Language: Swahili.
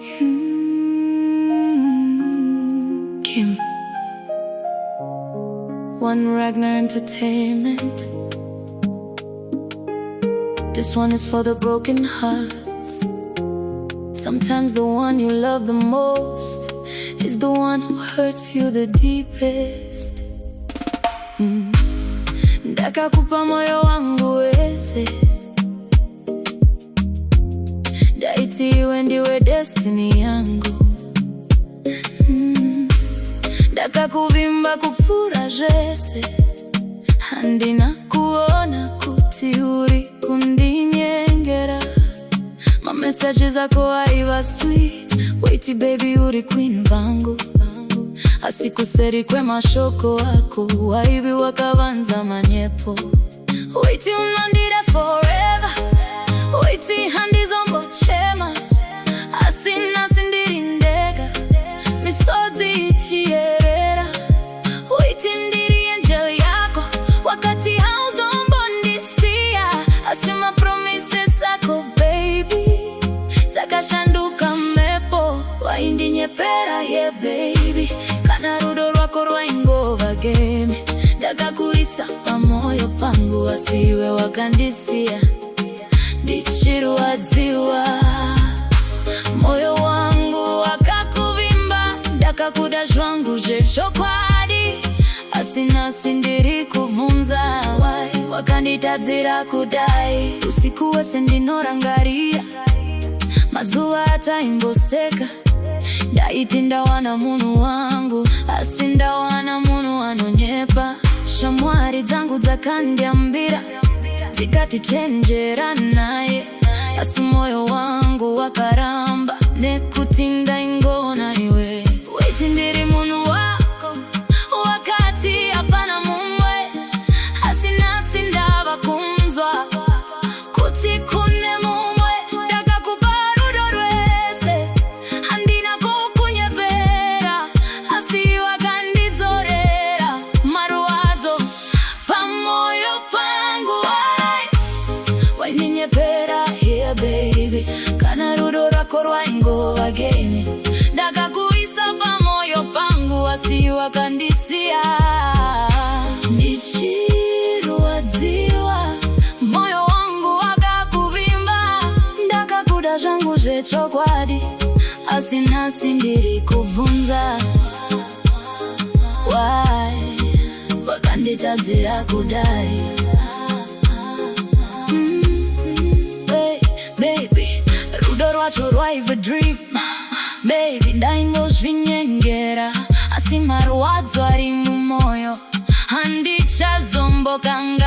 Kim One Ragnar Entertainment. This one is for the broken hearts. Sometimes the one you love the most is the one who hurts you the deepest. Ndakakupa moyo wangu wese, daiti iwe ndiwe destiny yangu. Ndakakuvimba kupfura zvese, handina kuona kuti uri kundinyengera. My messages ako aiva sweet, waiti baby uri queen vangu. Asikuseri kwe mashoko ako, waivi wakavanza manyepo. Waiti unandira forever, waiti handizombo chema. Asina sindiri ndega, misodzi ichierera. Waiti ndiri angel yako, wakati hauzombo ndisia. Asima promises ako baby, takashanduka mepo. Waindi nyepera yeah baby, kana rudo rwako rwaingova game. Ndakakuisa pamoyo pangu, wasiwe wakandisia. Ndichirwadziwa moyo wangu wakakuvimba, ndakakuda zvangu zvezvokwadi. Asina sindiri kuvunza, wai wakanditadzira kudai. Usiku wese ndinorangarira, mazuva ataimboseka. Daiti ndawana munhu wangu, asi ndawana munhu anonyepa. Shamwari dzangu dzakandiambira, tikatichenjera naye. Asi moyo wangu wakaramba, nekuti ndaingona iwe. Waiti ndiri munhu wako, wakati hapana mumwe. Asina sindava kunzwa kuti kune mumwe. Ndakakupa rudo rwese, handina kukunyepera. Asi wakandidzorera marwadzo pamoyo pangu. Wainyepera here baby, kana rudo rako rwaingova game. Ndakakuisa pamoyo pangu, asi wakandisia. Ndichirwadziwa moyo wangu wakakuvimba, ndakakuda zvangu zvechokwadi. Asina sindiri kuvunza, wai wakanditadzira kudai. Baby, rudo rwacho rwaiva dream. Baby, ndaingozvinyengera, asi marwadzo ari mumoyo. Handichazombokanganwa.